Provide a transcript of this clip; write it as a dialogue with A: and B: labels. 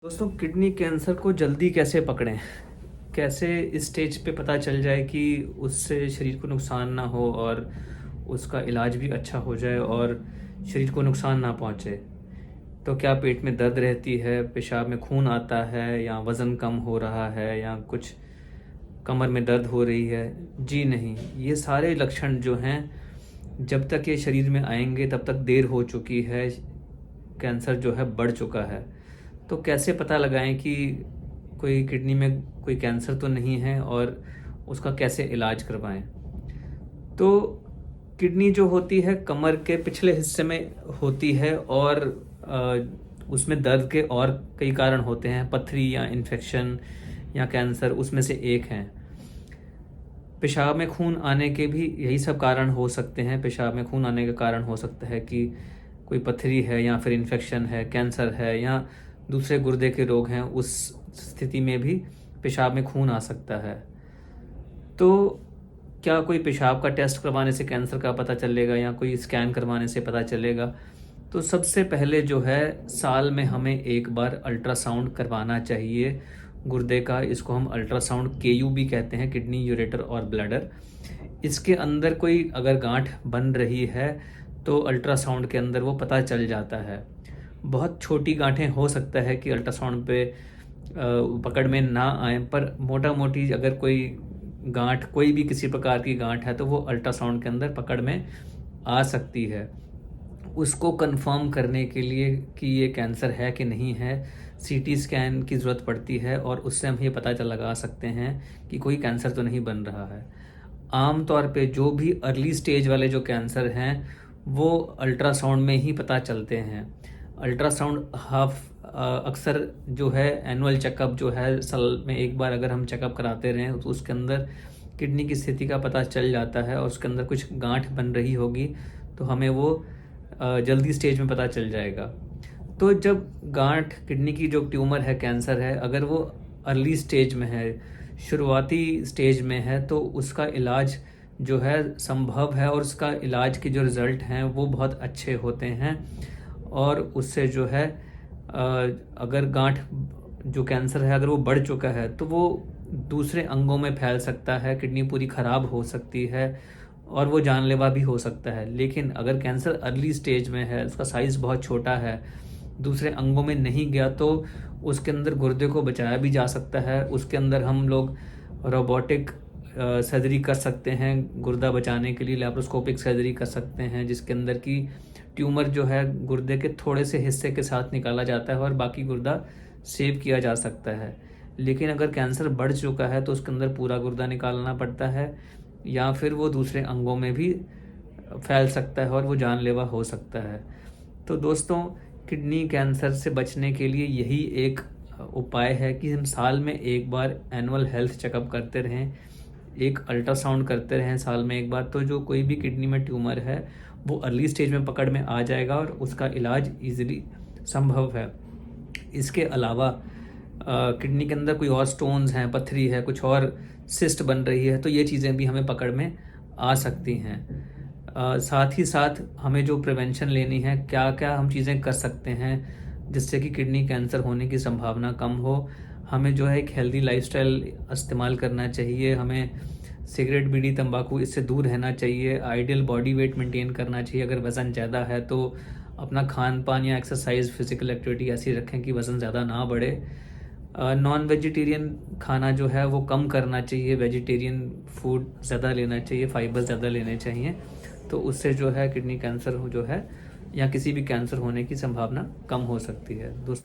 A: दोस्तों, kidney cancer को जल्दी कैसे पकड़ें? कैसे इस स्टेज पे पता चल जाए कि उससे शरीर को नुकसान ना हो और उसका इलाज भी अच्छा हो जाए और शरीर को नुकसान ना पहुंचे? तो क्या पेट में दर्द रहती है, पेशाब में खून आता है, या वज़न कम हो रहा है, या कुछ कमर में दर्द हो रही है? जी नहीं, ये सारे लक्षण जो हैं, जब तक ये शरीर में आएंगे तब तक देर हो चुकी है, कैंसर जो है बढ़ चुका है। तो कैसे पता लगाएं कि कोई किडनी में कोई कैंसर तो नहीं है और उसका कैसे इलाज करवाएं? तो किडनी जो होती है कमर के पिछले हिस्से में होती है, और उसमें दर्द के और कई कारण होते हैं, पथरी या इन्फेक्शन या कैंसर उसमें से एक हैं। पेशाब में खून आने के भी यही सब कारण हो सकते हैं। पेशाब में खून आने का कारण हो सकता है कि कोई पथरी है, या फिर इन्फेक्शन है, कैंसर है, या दूसरे गुर्दे के रोग हैं। उस स्थिति में भी पेशाब में खून आ सकता है। तो क्या कोई पेशाब का टेस्ट करवाने से कैंसर का पता चलेगा, या कोई स्कैन करवाने से पता चलेगा? तो सबसे पहले जो है, साल में हमें एक बार अल्ट्रासाउंड करवाना चाहिए गुर्दे का। इसको हम अल्ट्रासाउंड केयू भी कहते हैं, किडनी यूरेटर और ब्लैडर। इसके अंदर कोई अगर गांठ बन रही है तो अल्ट्रासाउंड के अंदर वो पता चल जाता है। बहुत छोटी गांठें हो सकता है कि अल्ट्रासाउंड पे पकड़ में ना आए, पर मोटा मोटी अगर कोई गांठ, कोई भी किसी प्रकार की गांठ है, तो वो अल्ट्रासाउंड के अंदर पकड़ में आ सकती है। उसको कंफर्म करने के लिए कि ये कैंसर है कि नहीं है, सीटी स्कैन की ज़रूरत पड़ती है, और उससे हम ये पता चल लगा सकते हैं कि कोई कैंसर तो नहीं बन रहा है। आम तौर पे जो भी अर्ली स्टेज वाले जो कैंसर हैं, वो अल्ट्रासाउंड में ही पता चलते हैं। अल्ट्रासाउंड अक्सर जो है एनुअल चेकअप जो है, साल में एक बार अगर हम चेकअप कराते रहें तो उसके अंदर किडनी की स्थिति का पता चल जाता है, और उसके अंदर कुछ गांठ बन रही होगी तो हमें वो जल्दी स्टेज में पता चल जाएगा। तो जब गांठ, किडनी की जो ट्यूमर है, कैंसर है, अगर वो अर्ली स्टेज में है, शुरुआती स्टेज में है, तो उसका इलाज जो है संभव है, और उसका इलाज के जो रिज़ल्ट हैं वो बहुत अच्छे होते हैं। और उससे जो है अगर गांठ, जो कैंसर है, अगर वो बढ़ चुका है तो वो दूसरे अंगों में फैल सकता है, किडनी पूरी ख़राब हो सकती है, और वो जानलेवा भी हो सकता है। लेकिन अगर कैंसर अर्ली स्टेज में है, उसका साइज़ बहुत छोटा है, दूसरे अंगों में नहीं गया, तो उसके अंदर गुर्दे को बचाया भी जा सकता है। उसके अंदर हम लोग रोबोटिक सर्जरी कर सकते हैं, गुर्दा बचाने के लिए लैप्रोस्कोपिक सर्जरी कर सकते हैं, जिसके अंदर की ट्यूमर जो है गुर्दे के थोड़े से हिस्से के साथ निकाला जाता है और बाकी गुर्दा सेव किया जा सकता है। लेकिन अगर कैंसर बढ़ चुका है तो उसके अंदर पूरा गुर्दा निकालना पड़ता है, या फिर वो दूसरे अंगों में भी फैल सकता है और वो जानलेवा हो सकता है। तो दोस्तों, किडनी कैंसर से बचने के लिए यही एक उपाय है कि हम साल में एक बार एनुअल हेल्थ चेकअप करते रहें, एक अल्ट्रासाउंड करते रहें साल में एक बार। तो जो कोई भी किडनी में ट्यूमर है वो अर्ली स्टेज में पकड़ में आ जाएगा और उसका इलाज इजीली संभव है। इसके अलावा किडनी के अंदर कोई और स्टोन्स हैं, पथरी है, कुछ और सिस्ट बन रही है, तो ये चीज़ें भी हमें पकड़ में आ सकती हैं। साथ ही साथ हमें जो प्रिवेंशन लेनी है, क्या क्या हम चीज़ें कर सकते हैं जिससे कि किडनी कैंसर होने की संभावना कम हो। हमें जो है एक हेल्दी लाइफस्टाइल इस्तेमाल करना चाहिए। हमें सिगरेट, बीड़ी, तंबाकू इससे दूर रहना चाहिए। आइडियल बॉडी वेट मेंटेन करना चाहिए। अगर वज़न ज़्यादा है तो अपना खान पान या एक्सरसाइज, फिजिकल एक्टिविटी ऐसी रखें कि वज़न ज़्यादा ना बढ़े। नॉन वेजिटेरियन खाना जो है वो कम करना चाहिए, वेजिटेरियन फूड ज़्यादा लेना चाहिए, फाइबर ज़्यादा लेने चाहिए। तो उससे जो है किडनी कैंसर जो है, या किसी भी कैंसर होने की संभावना कम हो सकती है। दोस्तों,